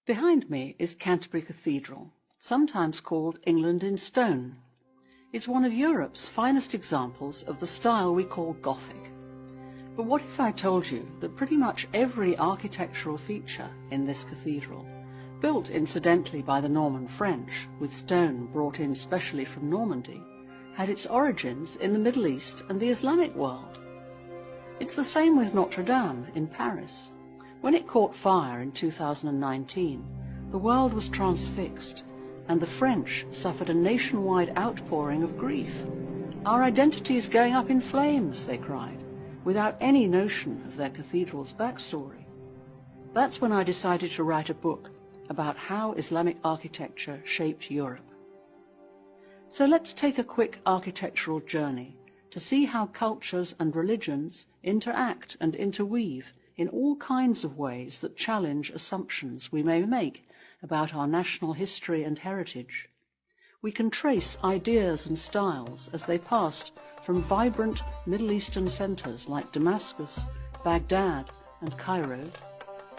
Behind me is Canterbury Cathedral, sometimes called England in stone. It's one of Europe's finest examples of the style we call Gothic. But what if I told you that pretty much every architectural feature in this cathedral, built incidentally by the Norman French, with stone brought in specially from Normandy, had its origins in the Middle East and the Islamic world? It's the same with Notre Dame in Paris. When it caught fire in 2019, the world was transfixed, and the French suffered a nationwide outpouring of grief. "Our identity is going up in flames," they cried, without any notion of their cathedral's backstory. That's when I decided to write a book about how Islamic architecture shaped Europe. So let's take a quick architectural journey to see how cultures and religions interact and interweave in all kinds of ways that challenge assumptions we may make about our national history and heritage. We can trace ideas and styles as they passed from vibrant Middle Eastern centers like Damascus, Baghdad, and Cairo,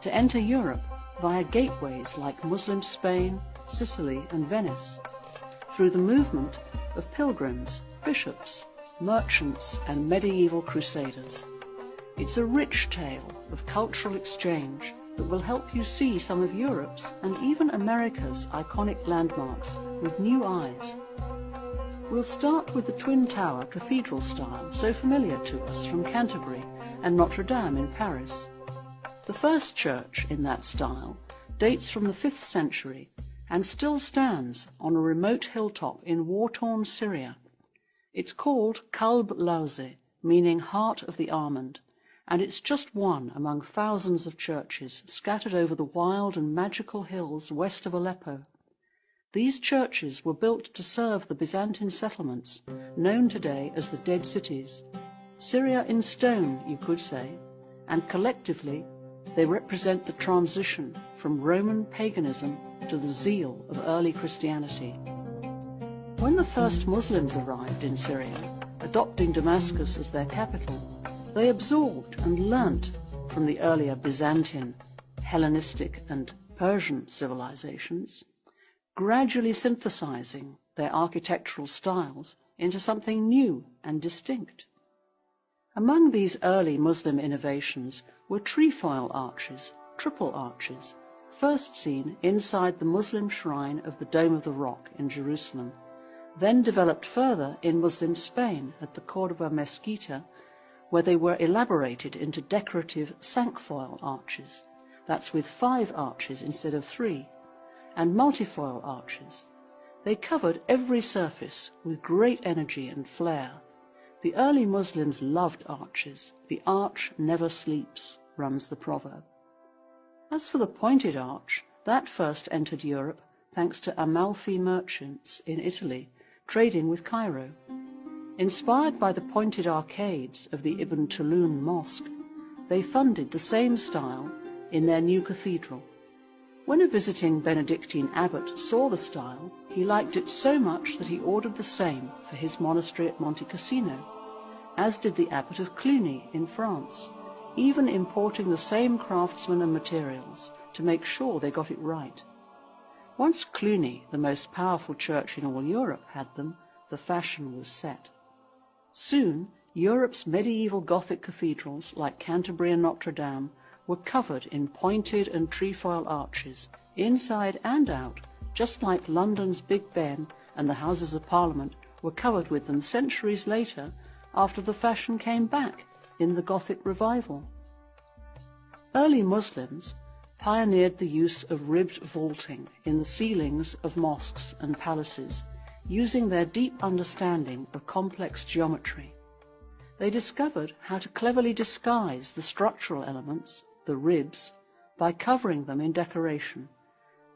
to enter Europe via gateways like Muslim Spain, Sicily, and Venice, through the movement of pilgrims, bishops, merchants, and medieval crusaders. It's a rich tale of cultural exchange that will help you see some of Europe's and even America's iconic landmarks with new eyes. We'll start with the Twin Tower cathedral style so familiar to us from Canterbury and Notre Dame in Paris. The first church in that style dates from the 5th century and still stands on a remote hilltop in war-torn Syria. It's called Kalb Lawze, meaning heart of the almond, and it's just one among thousands of churches scattered over the wild and magical hills west of Aleppo. These churches were built to serve the Byzantine settlements, known today as the Dead Cities. Syria in stone, you could say, and collectively they represent the transition from Roman paganism to the zeal of early Christianity. When the first Muslims arrived in Syria, adopting Damascus as their capital, they absorbed and learnt from the earlier Byzantine, Hellenistic, and Persian civilizations, gradually synthesizing their architectural styles into something new and distinct. Among these early Muslim innovations were trefoil arches, triple arches, first seen inside the Muslim shrine of the Dome of the Rock in Jerusalem, then developed further in Muslim Spain at the Córdoba Mesquita, where they were elaborated into decorative cinquefoil arches, that's with 5 arches instead of 3, and multifoil arches. They covered every surface with great energy and flair. The early Muslims loved arches. "The arch never sleeps," runs the proverb. As for the pointed arch, that first entered Europe thanks to Amalfi merchants in Italy trading with Cairo. Inspired by the pointed arcades of the Ibn Tulun Mosque, they funded the same style in their new cathedral. When a visiting Benedictine abbot saw the style, he liked it so much that he ordered the same for his monastery at Monte Cassino, as did the abbot of Cluny in France, even importing the same craftsmen and materials to make sure they got it right. Once Cluny, the most powerful church in all Europe, had them, the fashion was set. Soon, Europe's medieval Gothic cathedrals, like Canterbury and Notre Dame, were covered in pointed and trefoil arches, inside and out, just like London's Big Ben and the Houses of Parliament were covered with them centuries later, after the fashion came back in the Gothic revival. Early Muslims pioneered the use of ribbed vaulting in the ceilings of mosques and palaces, using their deep understanding of complex geometry. They discovered how to cleverly disguise the structural elements, the ribs, by covering them in decoration.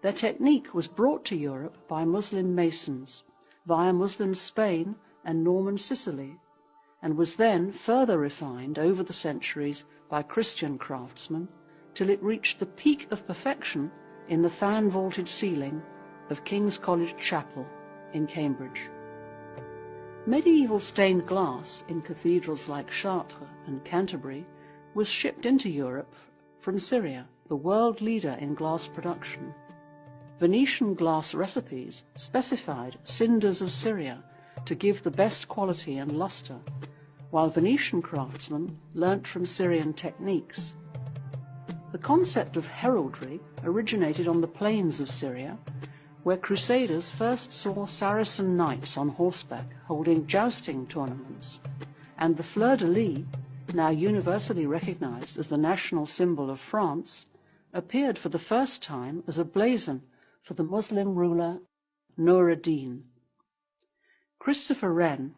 Their technique was brought to Europe by Muslim masons via Muslim Spain and Norman Sicily, and was then further refined over the centuries by Christian craftsmen till it reached the peak of perfection in the fan-vaulted ceiling of King's College Chapel in Cambridge. Medieval stained glass in cathedrals like Chartres and Canterbury was shipped into Europe from Syria the world leader in glass production. Venetian glass recipes specified cinders of Syria to give the best quality and luster, while Venetian craftsmen learnt from Syrian techniques. The concept of heraldry originated on the plains of Syria, where crusaders first saw Saracen knights on horseback holding jousting tournaments, and the fleur-de-lis, now universally recognized as the national symbol of France, appeared for the first time as a blazon for the Muslim ruler Nur ad-Din. Christopher Wren,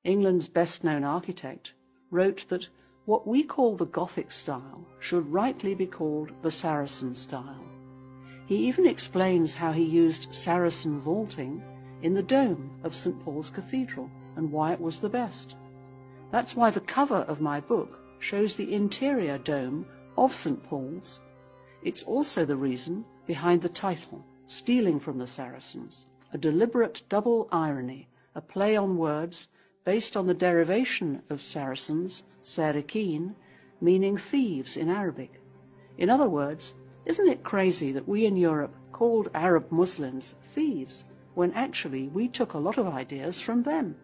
England's best-known architect, wrote that what we call the Gothic style should rightly be called the Saracen style. He even explains how he used Saracen vaulting in the dome of St. Paul's Cathedral and why it was the best. That's why the cover of my book shows the interior dome of St. Paul's. It's also the reason behind the title, Stealing from the Saracens, a deliberate double irony, a play on words based on the derivation of Saracens, Sarikin, meaning thieves in Arabic. In other words, isn't it crazy that we in Europe called Arab Muslims thieves when actually we took a lot of ideas from them?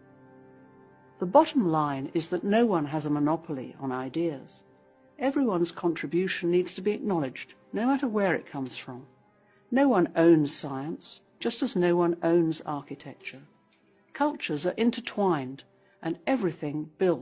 The bottom line is that no one has a monopoly on ideas. Everyone's contribution needs to be acknowledged, no matter where it comes from. No one owns science, just as no one owns architecture. Cultures are intertwined, and everything builds